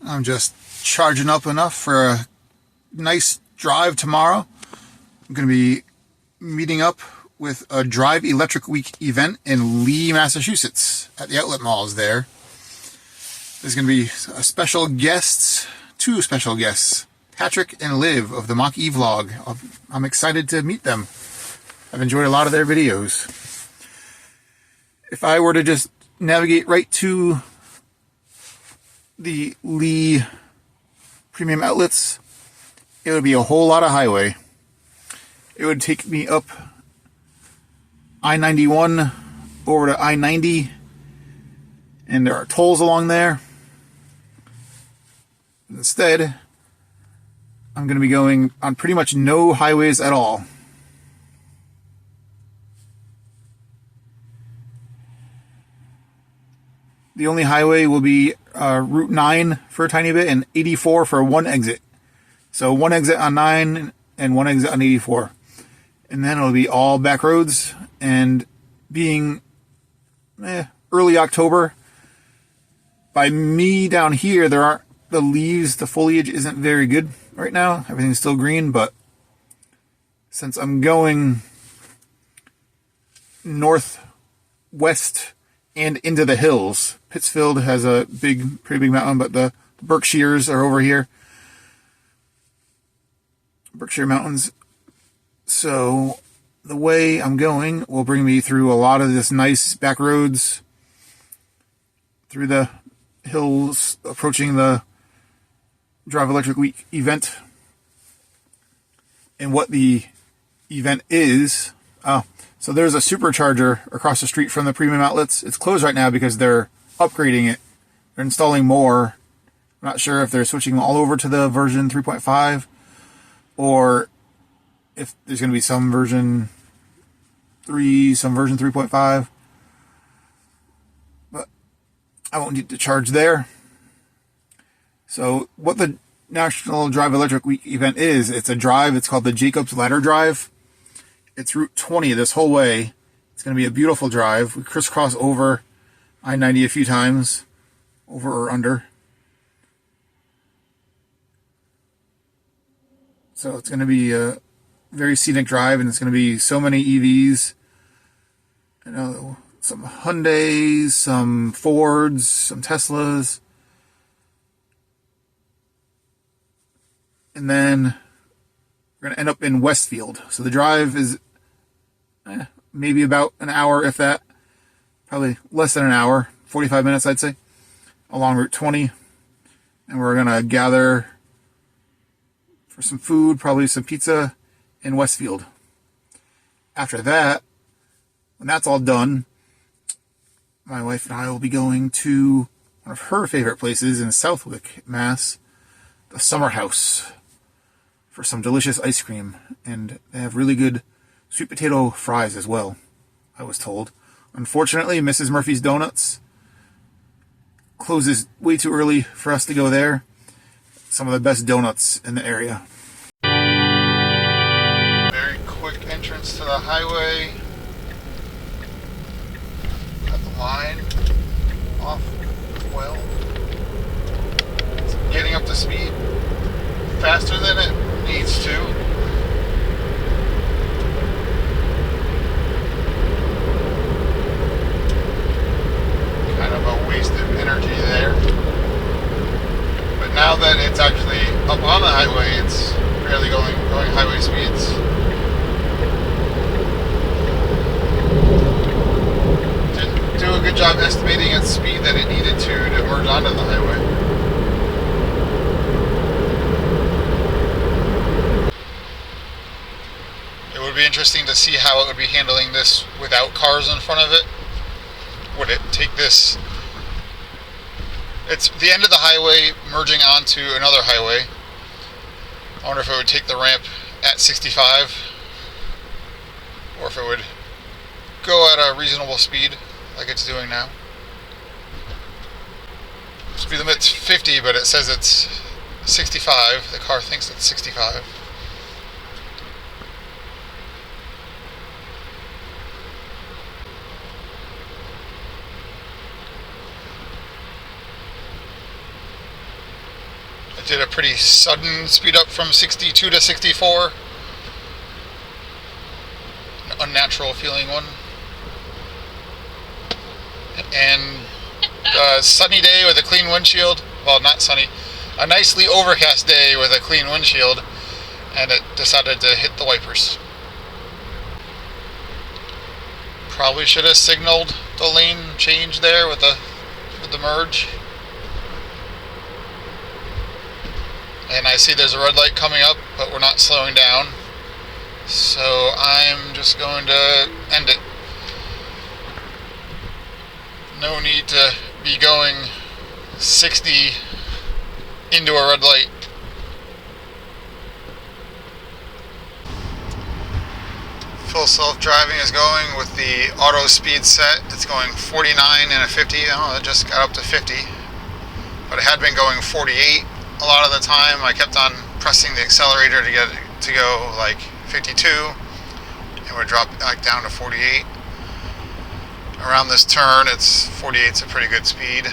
I'm just charging up enough for a nice drive tomorrow. I'm going to be meeting up with a Drive Electric Week event in Lee, Massachusetts at the outlet malls there. There's going to be a special guests, two special guests, Patrick and Liv of the Mach-e vlog. I'm excited to meet them. I've enjoyed a lot of their videos. If I were to just navigate right to the Lee premium outlets, it would be a whole lot of highway. It would take me up I-91 over to I-90, and there are tolls along there. Instead, I'm going to be going on pretty much no highways at all. The only highway will be Route 9 for a tiny bit and 84 for one exit. So one exit on 9 and one exit on 84. And then it'll be all back roads. And being early October, by me down here, there aren't the leaves, the foliage isn't very good right now. Everything's still green, but since I'm going northwest and into the hills, Pittsfield has a pretty big mountain, but the Berkshires are over here. Berkshire Mountains. So the way I'm going will bring me through a lot of this nice back roads, through the hills, approaching the Drive Electric Week event. And what the event is, so there's a supercharger across the street from the premium outlets. It's closed right now because they're upgrading it. They're installing more. I'm not sure if they're switching all over to the version 3.5 or if there's going to be some version 3, some version 3.5. But I won't need to charge there. So what the National Drive Electric Week event is, it's a drive. It's called the Jacob's Ladder Drive. It's Route 20 this whole way. It's going to be a beautiful drive. We crisscross over I-90 a few times, over or under. So it's going to be a very scenic drive, and it's going to be so many EVs. I know some Hyundais, some Fords, some Teslas. And then we're going to end up in Westfield. So the drive is maybe about an hour, if that. Probably less than an hour, 45 minutes, I'd say, along Route 20. And we're going to gather for some food, probably some pizza in Westfield. After that, when that's all done, my wife and I will be going to one of her favorite places in Southwick, Mass, the Summer House, for some delicious ice cream. And they have really good sweet potato fries as well, I was told. Unfortunately, Mrs. Murphy's Donuts closes way too early for us to go there. Some of the best donuts in the area. Very quick entrance to the highway. Got the line off well. It's getting up to speed faster than it needs to. Kind of a waste of energy there. But now that it's actually up on the highway, it's barely going highway speeds. Didn't do a good job estimating its speed that it needed to merge onto the highway. It would be interesting to see how it would be handling this without cars in front of it. Would it take this? It's the end of the highway merging onto another highway. I wonder if it would take the ramp at 65 or if it would go at a reasonable speed like it's doing now. Speed limit's 50, but it says it's 65. The car thinks it's 65. Did a pretty sudden speed up from 62 to 64. An unnatural feeling one. And a sunny day with a clean windshield. Well, not sunny. A nicely overcast day with a clean windshield. And it decided to hit the wipers. Probably should have signaled the lane change there with the merge. And I see there's a red light coming up, but we're not slowing down. So I'm just going to end it. No need to be going 60 into a red light. Full self-driving is going with the auto speed set. It's going 49 and a 50. Oh, it just got up to 50. But it had been going 48 a lot of the time. I kept on pressing the accelerator to get it to go like 52. And would drop back down to 48. Around this turn, it's 48. It's a pretty good speed.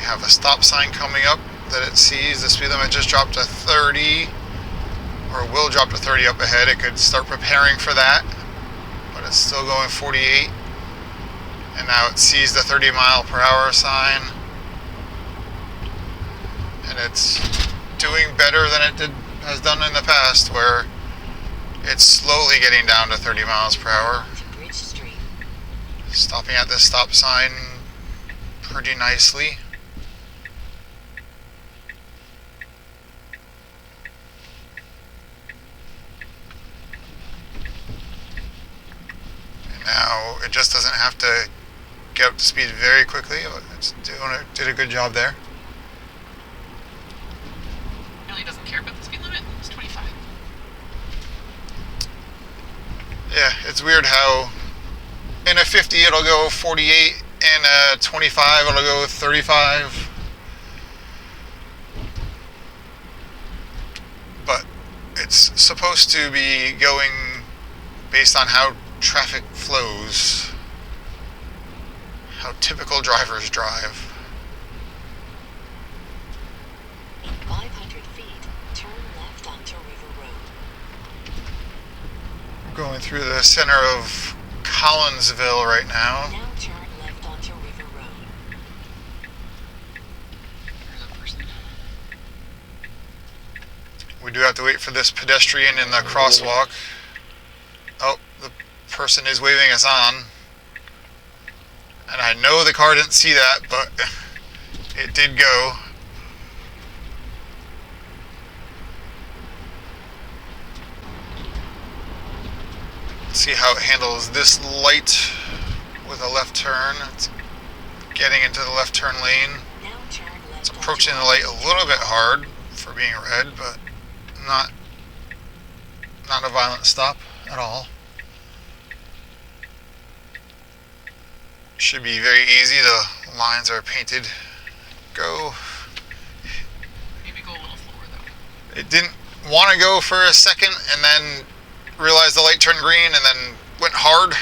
Have a stop sign coming up that it sees. The speed limit just dropped to 30, or will drop to 30 up ahead. It could start preparing for that, but it's still going 48. And now it sees the 30 mile per hour sign, and it's doing better than it has done in the past, where it's slowly getting down to 30 miles per hour. Stopping at this stop sign pretty nicely. Now it just doesn't have to get up to speed very quickly. It's did a good job there. Really doesn't care about the speed limit. It's 25. Yeah, it's weird how in a 50 it'll go 48, in a 25 it'll go 35. But it's supposed to be going based on how traffic flows, how typical drivers drive. In 500 feet, turn left onto River Road. We're going through the center of Collinsville right now. Now turn left onto River Road. There's a person. We do have to wait for this pedestrian in the crosswalk. Oh, the person is waving us on. And I know the car didn't see that, but it did go. See how it handles this light with a left turn. It's getting into the left turn lane. Now turn left. It's approaching the light a little bit hard for being red, but not a violent stop at all. Should be very easy. The lines are painted. Go. Maybe go a little slower though. It didn't want to go for a second and then realized the light turned green and then went hard.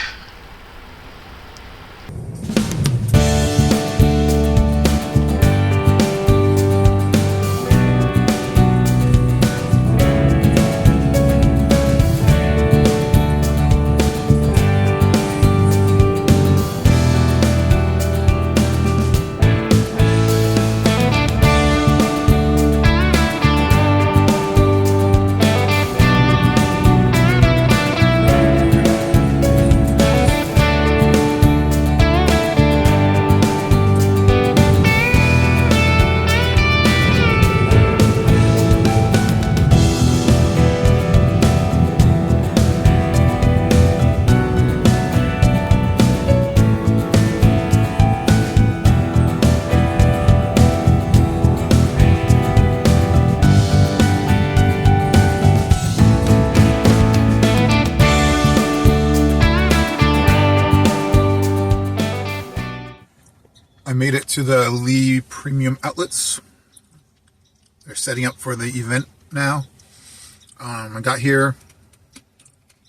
I made it to the Lee Premium Outlets. They're setting up for the event now. I got here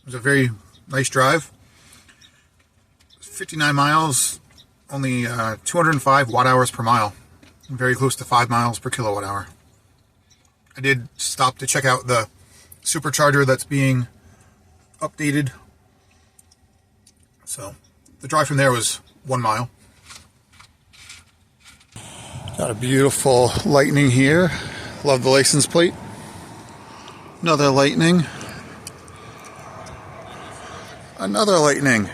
was a very nice drive. 59 miles, only 205 watt-hours per mile. Very close to 5 miles per kilowatt-hour. I did stop to check out the supercharger that's being updated. So the drive from there was 1 mile. Got a beautiful Lightning here. Love the license plate. Another Lightning. Another Lightning.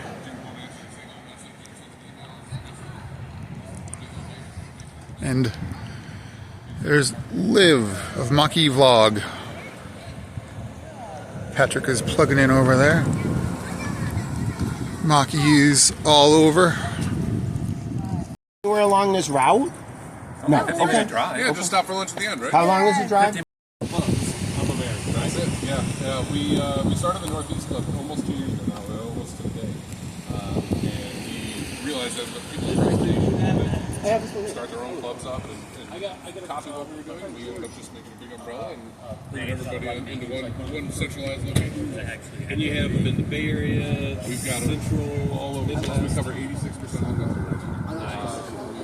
And there's Liv of Mach-e Vlog. Patrick is plugging in over there. Mach-e's all over. We're along this route? No. Okay. Yeah, just stop for lunch at the end, right? How long is the drive? That's it. Yeah. We started the Northeast Club almost 2 years ago now, almost to the day. And we realized that the people are very start their own clubs up and copy what we were doing. We ended up just making a big umbrella and bringing everybody into one centralized location. And you have them in the Bay Area, We've got Central, all over the we place. cover 86% of the country. We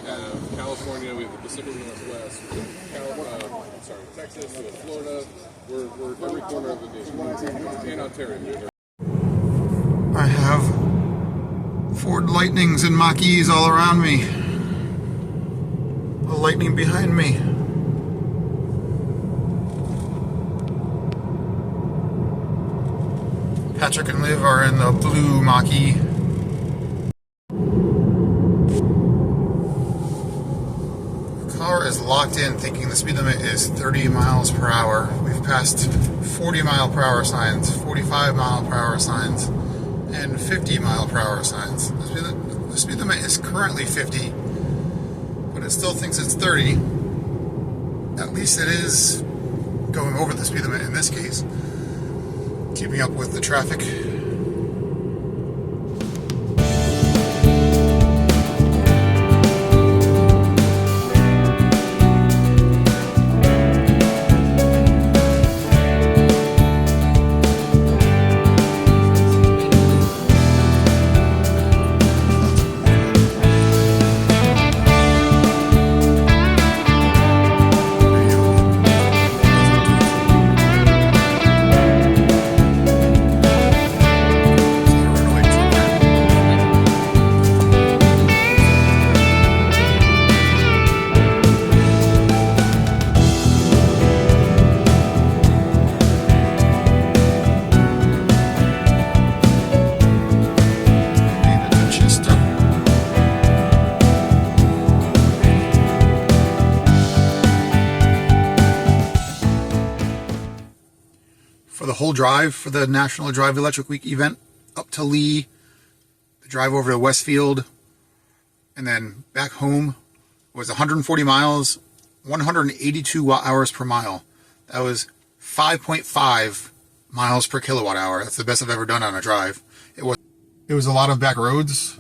have California, we have the Pacific Northwest, we have Texas, we have Florida. We're every corner of the nation. And Ontario. I have Ford Lightnings and Mach-e's all around me. A Lightning behind me. Patrick and Liv are in the blue Mach-e. The car is locked in thinking the speed limit is 30 miles per hour. We've passed 40 mile per hour signs, 45 mile per hour signs, and 50 mile per hour signs. The speed limit is currently 50, but it still thinks it's 30. At least it is going over the speed limit in this case. Keeping up with the traffic. For the whole drive for the National Drive Electric Week event up to Lee, the drive over to Westfield, and then back home was 140 miles, 182 watt-hours per mile. That was 5.5 miles per kilowatt hour. That's the best I've ever done on a drive. It was a lot of back roads,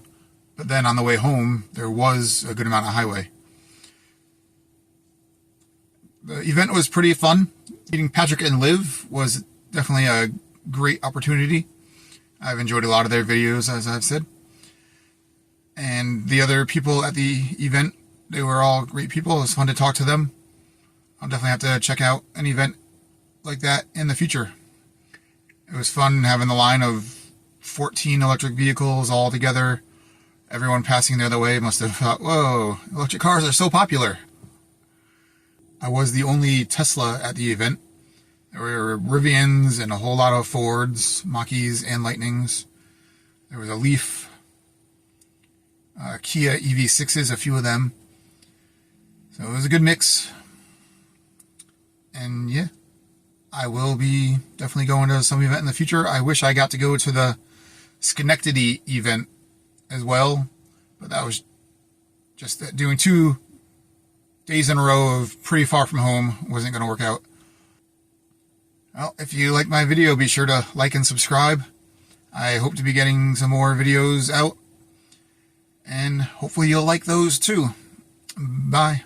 but then on the way home there was a good amount of highway. The event was pretty fun. Meeting Patrick and Liv was definitely a great opportunity. I've enjoyed a lot of their videos, as I've said. And the other people at the event, they were all great people. It was fun to talk to them. I'll definitely have to check out an event like that in the future. It was fun having the line of 14 electric vehicles all together. Everyone passing the other way must have thought, whoa, electric cars are so popular. I was the only Tesla at the event. There were Rivians and a whole lot of Fords, Mach-e's, and Lightnings. There was a Leaf, Kia EV6s, a few of them. So it was a good mix. And yeah, I will be definitely going to some event in the future. I wish I got to go to the Schenectady event as well, but that was just doing 2 days in a row of pretty far from home wasn't going to work out. Well, if you like my video, be sure to like and subscribe. I hope to be getting some more videos out, and hopefully you'll like those too. Bye.